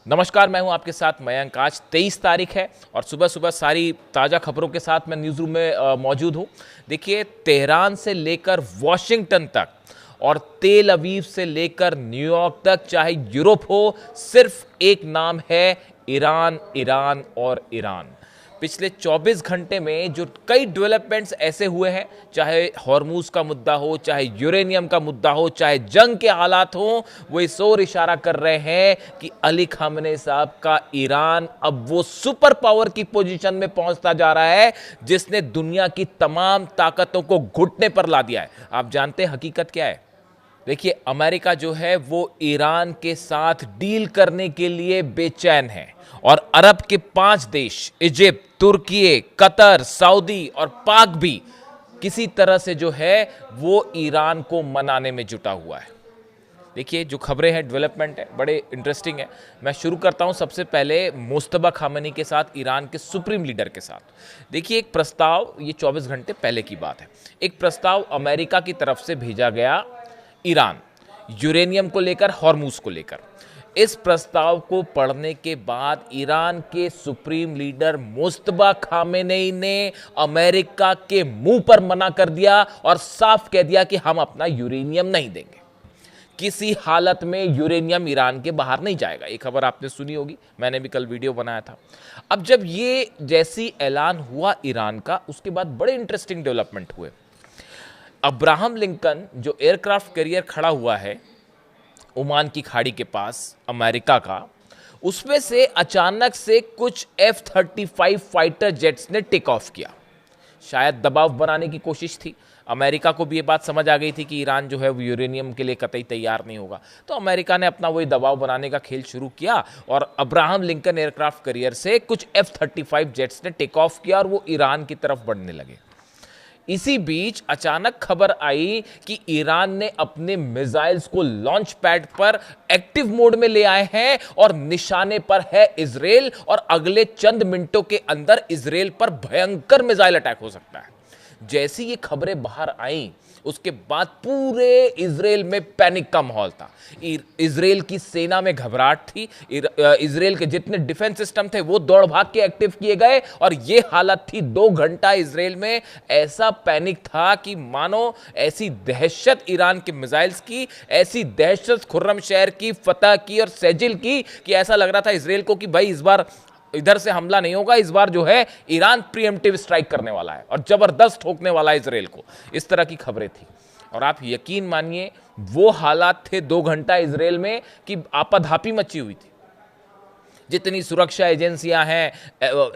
नमस्कार, मैं हूं आपके साथ मयंक। आज 23 तारीख है और सुबह सुबह सारी ताज़ा खबरों के साथ मैं न्यूज़ रूम में मौजूद हूं। देखिए, तेहरान से लेकर वॉशिंगटन तक और तेल अवीव से लेकर न्यूयॉर्क तक, चाहे यूरोप हो, सिर्फ एक नाम है ईरान, ईरान और ईरान। पिछले 24 घंटे में जो कई डेवलपमेंट्स ऐसे हुए हैं, चाहे हॉर्मूज का मुद्दा हो, चाहे यूरेनियम का मुद्दा हो, चाहे जंग के हालात हो, वो इस ओर इशारा कर रहे हैं कि अली खामने साहब का ईरान अब वो सुपर पावर की पोजीशन में पहुंचता जा रहा है जिसने दुनिया की तमाम ताकतों को घुटने पर ला दिया है। आप जानते हैं हकीकत क्या है? देखिए, अमेरिका जो है वो ईरान के साथ डील करने के लिए बेचैन है और अरब के 5 देश, इजिप्ट, तुर्की, कतर, सऊदी और पाक भी किसी तरह से जो है वो ईरान को मनाने में जुटा हुआ है। देखिए, जो खबरें हैं, डेवलपमेंट है, बड़े इंटरेस्टिंग है। मैं शुरू करता हूं सबसे पहले मुस्तफा खामेनी के साथ, ईरान के सुप्रीम लीडर के साथ। देखिए, एक प्रस्ताव, ये 24 घंटे पहले की बात है, एक प्रस्ताव अमेरिका की तरफ से भेजा गया ईरान, यूरेनियम को लेकर, हॉर्मूज को लेकर। इस प्रस्ताव को पढ़ने के बाद ईरान के सुप्रीम लीडर मुस्तफा खामेनी ने अमेरिका के मुंह पर मना कर दिया और साफ कह दिया कि हम अपना यूरेनियम नहीं देंगे। किसी हालत में यूरेनियम ईरान के बाहर नहीं जाएगा। ये खबर आपने सुनी होगी, मैंने भी कल वीडियो बनाया था। अब जब ये जैसी ऐलान हुआ ईरान का, उसके बाद बड़े इंटरेस्टिंग डेवलपमेंट हुए। अब्राहम लिंकन जो एयरक्राफ्ट कैरियर खड़ा हुआ है ओमान की खाड़ी के पास, अमेरिका का, उसमें से अचानक से कुछ F-35 फाइटर जेट्स ने टेक ऑफ किया। शायद दबाव बनाने की कोशिश थी। अमेरिका को भी ये बात समझ आ गई थी कि ईरान जो है वो यूरेनियम के लिए कतई तैयार नहीं होगा, तो अमेरिका ने अपना वही दबाव बनाने का खेल शुरू किया और अब्राहम लिंकन एयरक्राफ्ट कैरियर से कुछ F-35 जेट्स ने टेक ऑफ किया और वो ईरान की तरफ बढ़ने लगे। इसी बीच अचानक खबर आई कि ईरान ने अपने मिसाइल्स को लॉन्च पैड पर एक्टिव मोड में ले आए हैं और निशाने पर है इजराइल, और अगले चंद मिनटों के अंदर इजराइल पर भयंकर मिसाइल अटैक हो सकता है। जैसी ये खबरें बाहर आई, उसके बाद पूरे इजराइल में पैनिक का माहौल था। इजराइल की सेना में घबराहट थी। इजराइल के जितने डिफेंस सिस्टम थे वो दौड़ भाग के एक्टिव किए गए और ये हालत थी 2 घंटा इजराइल में। ऐसा पैनिक था कि मानो ऐसी दहशत ईरान के मिसाइल्स की, ऐसी दहशत खुर्रम शहर की, फतह की और सेजिल की, कि ऐसा लग रहा था इजराइल को कि भाई इस बार इधर से हमला नहीं होगा, इस बार जो है ईरान प्रीएम्प्टिव स्ट्राइक करने वाला है और जबरदस्त ठोकने वाला है इजराइल को। इस तरह की खबरें थी और आप यकीन मानिए वो हालात थे 2 घंटा इजराइल में कि आपाधापी मची हुई थी। जितनी सुरक्षा एजेंसियां हैं,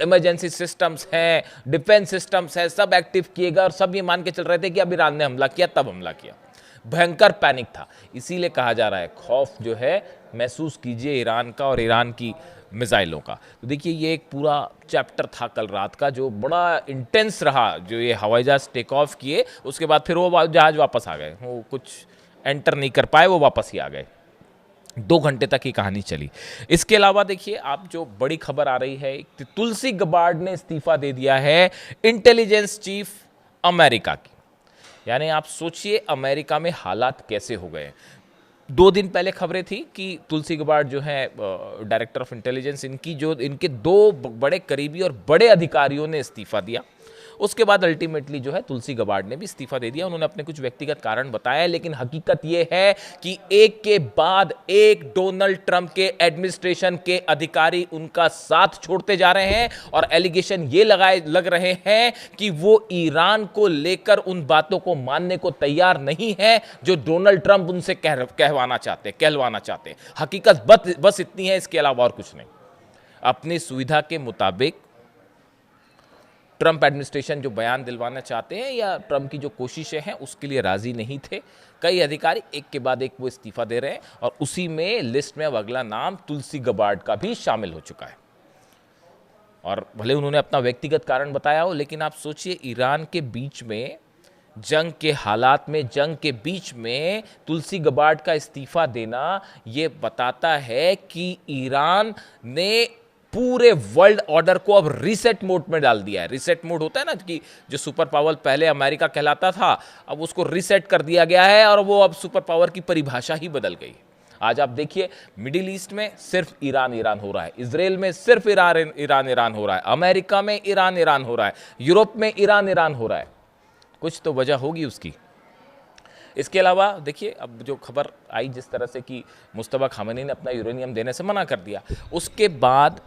इमरजेंसी सिस्टम्स हैं, डिफेंस सिस्टम्स हैं, सब एक्टिव किए गए और सब ये मान के चल रहे थे कि अब ईरान ने हमला किया, तब हमला किया। भयंकर पैनिक था। इसीलिए कहा जा रहा है खौफ जो है महसूस कीजिए ईरान का और ईरान की मिसाइलों का। तो देखिए, ये एक पूरा चैप्टर था कल रात का जो बड़ा इंटेंस रहा। जो ये हवाई जहाज टेक ऑफ किए, उसके बाद फिर वो जहाज वापस आ गए, वो कुछ एंटर नहीं कर पाए, वो वापस ही आ गए। 2 घंटे तक ही कहानी चली। इसके अलावा देखिए, आप जो बड़ी खबर आ रही है, तुलसी गबार्ड ने इस्तीफा दे दिया है, इंटेलिजेंस चीफ अमेरिका की। यानी आप सोचिए अमेरिका में हालात कैसे हो गए। 2 दिन पहले खबरें थी कि तुलसी गबार्ड जो है डायरेक्टर ऑफ इंटेलिजेंस, इनके 2 बड़े करीबी और बड़े अधिकारियों ने इस्तीफा दिया। उसके बाद अल्टीमेटली जो है तुलसी गबार्ड ने भी इस्तीफा दे दिया। उन्होंने अपने कुछ व्यक्तिगत कारण बताया, लेकिन हकीकत यह है कि एक के बाद एक डोनाल्ड ट्रंप के एडमिनिस्ट्रेशन के अधिकारी उनका साथ छोड़ते जा रहे हैं और एलिगेशन ये लग रहे हैं कि वो ईरान को लेकर उन बातों को मानने को तैयार नहीं है जो डोनाल्ड ट्रंप उनसे कहलवाना चाहते। हकीकत बस इतनी है, इसके अलावा और कुछ नहीं। अपनी सुविधा के मुताबिक ट्रंप एडमिनिस्ट्रेशन जो बयान दिलवाना चाहते हैं या ट्रंप की जो कोशिशें हैं उसके लिए राजी नहीं थे। कई अधिकारी एक के बाद एक वो इस्तीफा दे रहे हैं और उसी में लिस्ट में अब अगला नाम तुलसी गबार्ड का भी शामिल हो चुका है। और भले उन्होंने अपना व्यक्तिगत कारण बताया हो, लेकिन आप सोचिए ईरान के बीच में, जंग के हालात में, जंग के बीच में तुलसी गबार्ड का इस्तीफा देना ये बताता है कि ईरान ने पूरे वर्ल्ड ऑर्डर को अब रीसेट मोड में डाल दिया है। रीसेट मोड होता है ना कि जो सुपर पावर पहले अमेरिका कहलाता था, अब उसको रीसेट कर दिया गया है और वो अब सुपर पावर की परिभाषा ही बदल गई। आज आप देखिए मिडिल ईस्ट में सिर्फ ईरान ईरान हो रहा है, इसराइल में सिर्फ ईरान ईरान ईरान हो रहा है, अमेरिका में ईरान ईरान हो रहा है, यूरोप में ईरान ईरान हो रहा है। कुछ तो वजह होगी उसकी। इसके अलावा देखिए अब जो खबर आई जिस तरह से कि मुस्तफा खामेनी ने अपना यूरेनियम देने से मना कर दिया, उसके बाद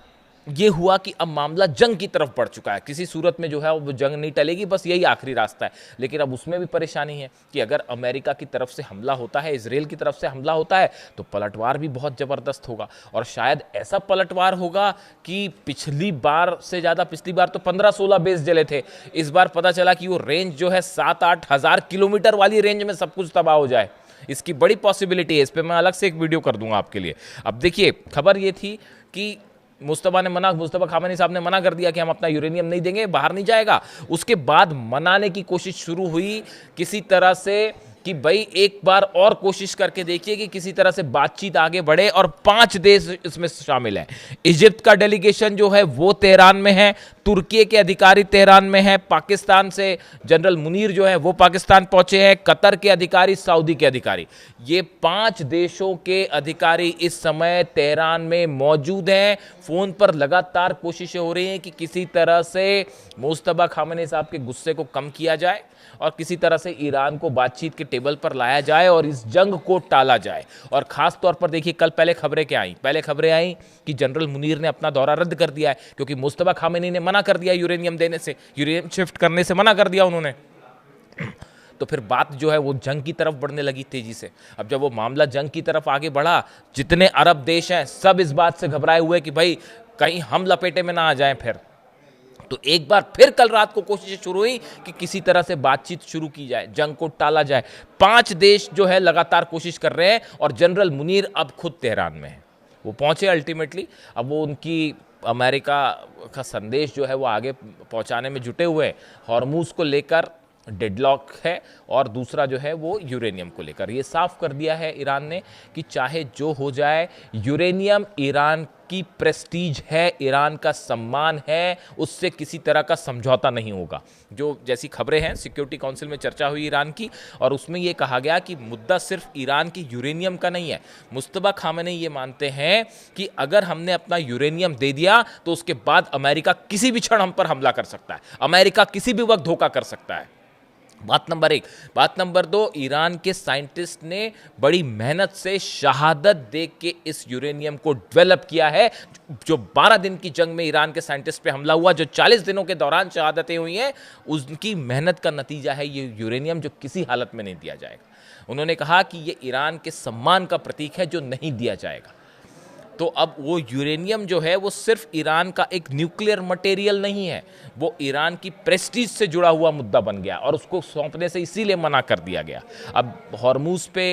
ये हुआ कि अब मामला जंग की तरफ बढ़ चुका है। किसी सूरत में जो है वो जंग नहीं टलेगी, बस यही आखिरी रास्ता है। लेकिन अब उसमें भी परेशानी है कि अगर अमेरिका की तरफ से हमला होता है, इजराइल की तरफ से हमला होता है, तो पलटवार भी बहुत ज़बरदस्त होगा। और शायद ऐसा पलटवार होगा कि पिछली बार से ज़्यादा, पिछली बार तो 15-16 बेस जले थे, इस बार पता चला कि वो रेंज जो है 7-8 हज़ार किलोमीटर वाली रेंज में सब कुछ तबाह हो जाए। इसकी बड़ी पॉसिबिलिटी है। इस पर मैं अलग से एक वीडियो कर दूंगा आपके लिए। अब देखिए खबर ये थी कि मुस्तफा खामेनी साहब ने मना कर दिया कि हम अपना यूरेनियम नहीं देंगे, बाहर नहीं जाएगा। उसके बाद मनाने की कोशिश शुरू हुई किसी तरह से कि भाई एक बार और कोशिश करके देखिए कि किसी तरह से बातचीत आगे बढ़े, और 5 देश इसमें शामिल हैं। इजिप्ट का डेलीगेशन जो है वो तेहरान में है, तुर्की के अधिकारी तेहरान में है, पाकिस्तान से जनरल मुनीर जो है वो पाकिस्तान पहुंचे हैं, कतर के अधिकारी, सऊदी के अधिकारी, ये 5 देशों के अधिकारी इस समय तेहरान में मौजूद हैं। फोन पर लगातार कोशिशें हो रही हैं कि किसी तरह से मुस्तफा खामेनी साहब के गुस्से को कम किया जाए और किसी तरह से ईरान को बातचीत के टेबल पर लाया जाए और इस जंग को टाला जाए। और खास तौर पर देखिए कल पहले खबरें क्या आई, पहले खबरें आई कि जनरल मुनीर ने अपना दौरा रद्द कर दिया है, क्योंकि मुस्तफा खामेनी ने मना कर दिया यूरेनियम देने से, यूरेनियम शिफ्ट करने से मना कर दिया उन्होंने। तो फिर बात जो है वो जंग की तरफ बढ़ने लगी तेजी से। अब जब वो मामला जंग की तरफ आगे बढ़ा, जितने अरब देश हैं सब इस बात से घबराए हुए कि भाई कहीं हम लपेटे में ना आ जाएं। फिर तो एक बार फिर कल रात को कोशिशें शुरू हुई कि किसी तरह से बातचीत शुरू की जाए, जंग को टाला जाए। 5 देश जो है लगातार कोशिश कर रहे हैं और जनरल मुनीर अब खुद तेहरान में है। वो पहुंचे अल्टीमेटली। अब वो उनकी अमेरिका का संदेश जो है वो आगे पहुंचाने में जुटे हुए हैं। हॉर्मूज को लेकर डेडलॉक है और दूसरा जो है वो यूरेनियम को लेकर। ये साफ कर दिया है ईरान ने कि चाहे जो हो जाए, यूरेनियम ईरान की प्रेस्टीज है, ईरान का सम्मान है, उससे किसी तरह का समझौता नहीं होगा। जो जैसी खबरें हैं, सिक्योरिटी काउंसिल में चर्चा हुई ईरान की और उसमें ये कहा गया कि मुद्दा सिर्फ ईरान की यूरेनियम का नहीं है। मुस्तफा खामेनी ये मानते हैं कि अगर हमने अपना यूरेनियम दे दिया तो उसके बाद अमेरिका किसी भी क्षण हम पर हमला कर सकता है, अमेरिका किसी भी वक्त धोखा कर सकता है। बात नंबर 1। बात नंबर 2, ईरान के साइंटिस्ट ने बड़ी मेहनत से शहादत दे के इस यूरेनियम को डेवलप किया है। जो 12 दिन की जंग में ईरान के साइंटिस्ट पे हमला हुआ, जो 40 दिनों के दौरान शहादतें हुई हैं, उनकी मेहनत का नतीजा है ये यूरेनियम, जो किसी हालत में नहीं दिया जाएगा। उन्होंने कहा कि ये ईरान के सम्मान का प्रतीक है जो नहीं दिया जाएगा। तो अब वो यूरेनियम जो है वो सिर्फ ईरान का एक न्यूक्लियर मटेरियल नहीं है, वो ईरान की प्रेस्टीज से जुड़ा हुआ मुद्दा बन गया और उसको सौंपने से इसीलिए मना कर दिया गया। अब हॉर्मूज पे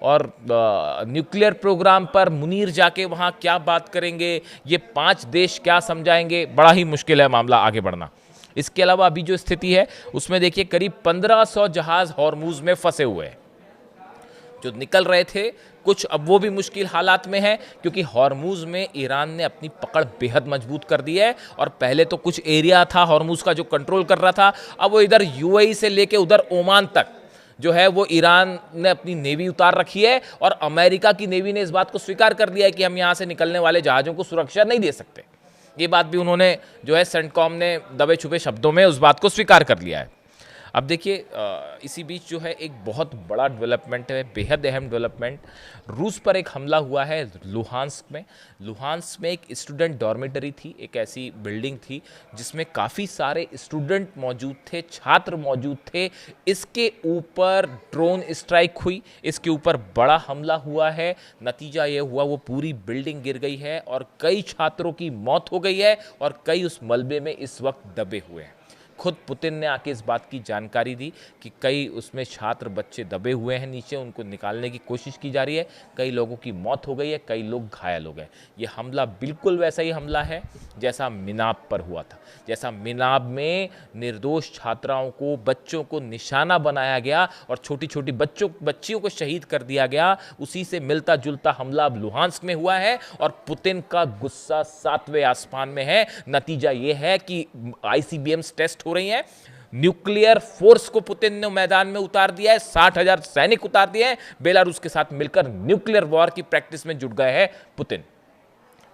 और न्यूक्लियर प्रोग्राम पर मुनीर जाके वहाँ क्या बात करेंगे, ये 5 देश क्या समझाएंगे, बड़ा ही मुश्किल है मामला आगे बढ़ना। इसके अलावा अभी जो स्थिति है उसमें देखिए करीब 1500 जहाज हॉर्मूज में फंसे हुए हैं जो निकल रहे थे। कुछ अब वो भी मुश्किल हालात में है क्योंकि हॉर्मूज में ईरान ने अपनी पकड़ बेहद मजबूत कर दी है और पहले तो कुछ एरिया था हॉर्मूज का जो कंट्रोल कर रहा था, अब वो इधर यूएई से लेके उधर ओमान तक जो है वो ईरान ने अपनी नेवी उतार रखी है और अमेरिका की नेवी ने इस बात को स्वीकार कर दिया है कि हम यहाँ से निकलने वाले जहाज़ों को सुरक्षा नहीं दे सकते। ये बात भी उन्होंने जो है सेंटकॉम ने दबे छुपे शब्दों में उस बात को स्वीकार कर लिया है। अब देखिए इसी बीच जो है एक बहुत बड़ा डेवलपमेंट है, बेहद अहम डेवलपमेंट। रूस पर एक हमला हुआ है लुहांस्क में। लुहांस्क में एक स्टूडेंट डॉर्मेटरी थी, एक ऐसी बिल्डिंग थी जिसमें काफ़ी सारे स्टूडेंट मौजूद थे, छात्र मौजूद थे। इसके ऊपर ड्रोन स्ट्राइक हुई, इसके ऊपर बड़ा हमला हुआ है। नतीजा ये हुआ वो पूरी बिल्डिंग गिर गई है और कई छात्रों की मौत हो गई है और कई उस मलबे में इस वक्त दबे हुए हैं। खुद पुतिन ने आके इस बात की जानकारी दी कि कई उसमें छात्र बच्चे दबे हुए हैं नीचे, उनको निकालने की कोशिश की जा रही है। कई लोगों की मौत हो गई है, कई लोग घायल हो गए। ये हमला बिल्कुल वैसा ही हमला है जैसा मिनाब पर हुआ था, जैसा मिनाब में निर्दोष छात्राओं को, बच्चों को निशाना बनाया गया और छोटी छोटी बच्चियों को शहीद कर दिया गया। उसी से मिलता जुलता हमला अब लुहांस्क में हुआ है और पुतिन का गुस्सा 7वें आसमान में है। नतीजा ये है कि ICBMs टेस्ट हो रही हैं, न्यूक्लियर फोर्स को पुतिन ने मैदान में उतार दिया है, 60,000 सैनिक उतार दिए हैं, बेलारूस के साथ मिलकर न्यूक्लियर वॉर की प्रैक्टिस में जुट गए हैं पुतिन।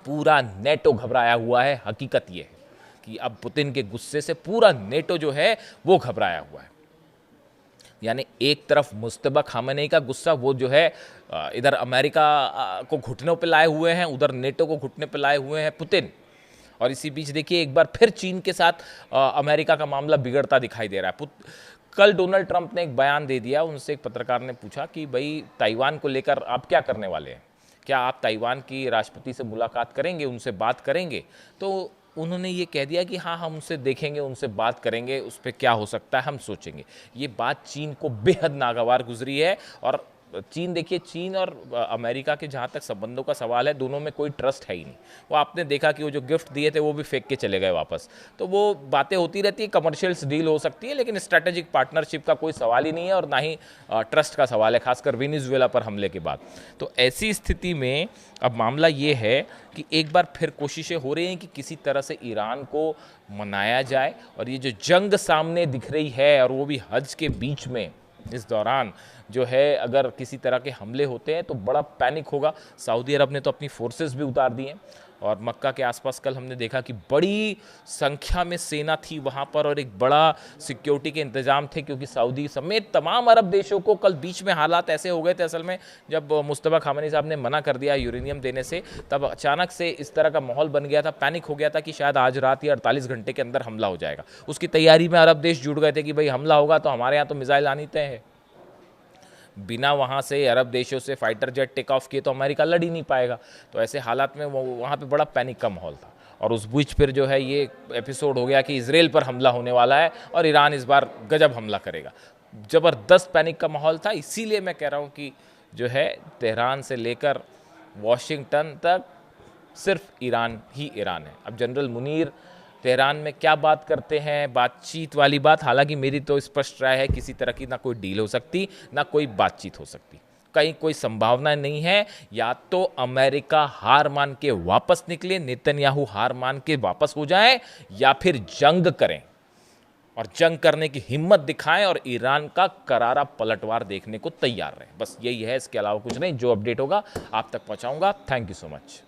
पूरा नेटो घबराया हुआ है। हकीकत यह है कि अब पुतिन के गुस्से से पूरा नेटो जो है वो घबराया हुआ है। यानी एक तरफ मुस्तफा खामेनेई का गुस्सा, वो जो है इधर अमेरिका को घुटनों पे लाए हुए हैं, उधर नेटो को घुटने पे लाए हुए हैं पुतिन। और इसी बीच देखिए एक बार फिर चीन के साथ अमेरिका का मामला बिगड़ता दिखाई दे रहा है। कल डोनाल्ड ट्रंप ने एक बयान दे दिया। उनसे एक पत्रकार ने पूछा कि भाई ताइवान को लेकर आप क्या करने वाले हैं, क्या आप ताइवान की राष्ट्रपति से मुलाकात करेंगे, उनसे बात करेंगे? तो उन्होंने ये कह दिया कि हाँ, हम उनसे देखेंगे, उनसे बात करेंगे, उस पर क्या हो सकता है हम सोचेंगे। ये बात चीन को बेहद नागवार गुजरी है। और चीन, देखिए चीन और अमेरिका के जहाँ तक संबंधों का सवाल है, दोनों में कोई ट्रस्ट है ही नहीं। वो आपने देखा कि वो जो गिफ्ट दिए थे वो भी फेंक के चले गए वापस। तो वो बातें होती रहती है, कमर्शियल्स डील हो सकती है, लेकिन स्ट्रैटेजिक पार्टनरशिप का कोई सवाल ही नहीं है और ना ही ट्रस्ट का सवाल है, खासकर वेनेजुएला पर हमले के बाद। तो ऐसी स्थिति में अब मामला ये है कि एक बार फिर कोशिशें हो रही हैं कि किसी तरह से ईरान को मनाया जाए। और ये जो जंग सामने दिख रही है, और वो भी हज के बीच में, इस दौरान जो है अगर किसी तरह के हमले होते हैं तो बड़ा पैनिक होगा। सऊदी अरब ने तो अपनी फोर्सेस भी उतार दी हैं। और मक्का के आसपास कल हमने देखा कि बड़ी संख्या में सेना थी वहाँ पर और एक बड़ा सिक्योरिटी के इंतजाम थे, क्योंकि सऊदी समेत तमाम अरब देशों को कल बीच में हालात ऐसे हो गए थे। असल में जब मुस्तफा खामेनी साहब ने मना कर दिया यूरेनियम देने से, तब अचानक से इस तरह का माहौल बन गया था, पैनिक हो गया था कि शायद आज रात या 48 घंटे के अंदर हमला हो जाएगा। उसकी तैयारी में अरब देश जुड़ गए थे कि भाई हमला होगा तो हमारे यहाँ तो मिसाइल आनी तय है। बिना वहाँ से अरब देशों से फाइटर जेट टेक ऑफ किए तो अमेरिका लड़ ही नहीं पाएगा। तो ऐसे हालात में वहाँ पे बड़ा पैनिक का माहौल था। और उस बीच फिर जो है ये एपिसोड हो गया कि इजराइल पर हमला होने वाला है और ईरान इस बार गजब हमला करेगा। ज़बरदस्त पैनिक का माहौल था। इसीलिए मैं कह रहा हूँ कि जो है तेहरान से लेकर वाशिंगटन तक सिर्फ ईरान ही ईरान है। अब जनरल मुनीर तेहरान में क्या बात करते हैं, बातचीत वाली बात, हालांकि मेरी तो स्पष्ट राय है किसी तरह की ना कोई डील हो सकती, ना कोई बातचीत हो सकती, कहीं कोई संभावना नहीं है। या तो अमेरिका हार मान के वापस निकले, नेतन्याहू हार मान के वापस हो जाएं, या फिर जंग करें और जंग करने की हिम्मत दिखाएं और ईरान का करारा पलटवार देखने को तैयार रहें। बस यही है, इसके अलावा कुछ नहीं। जो अपडेट होगा आप तक पहुंचाऊंगा। Thank you so much.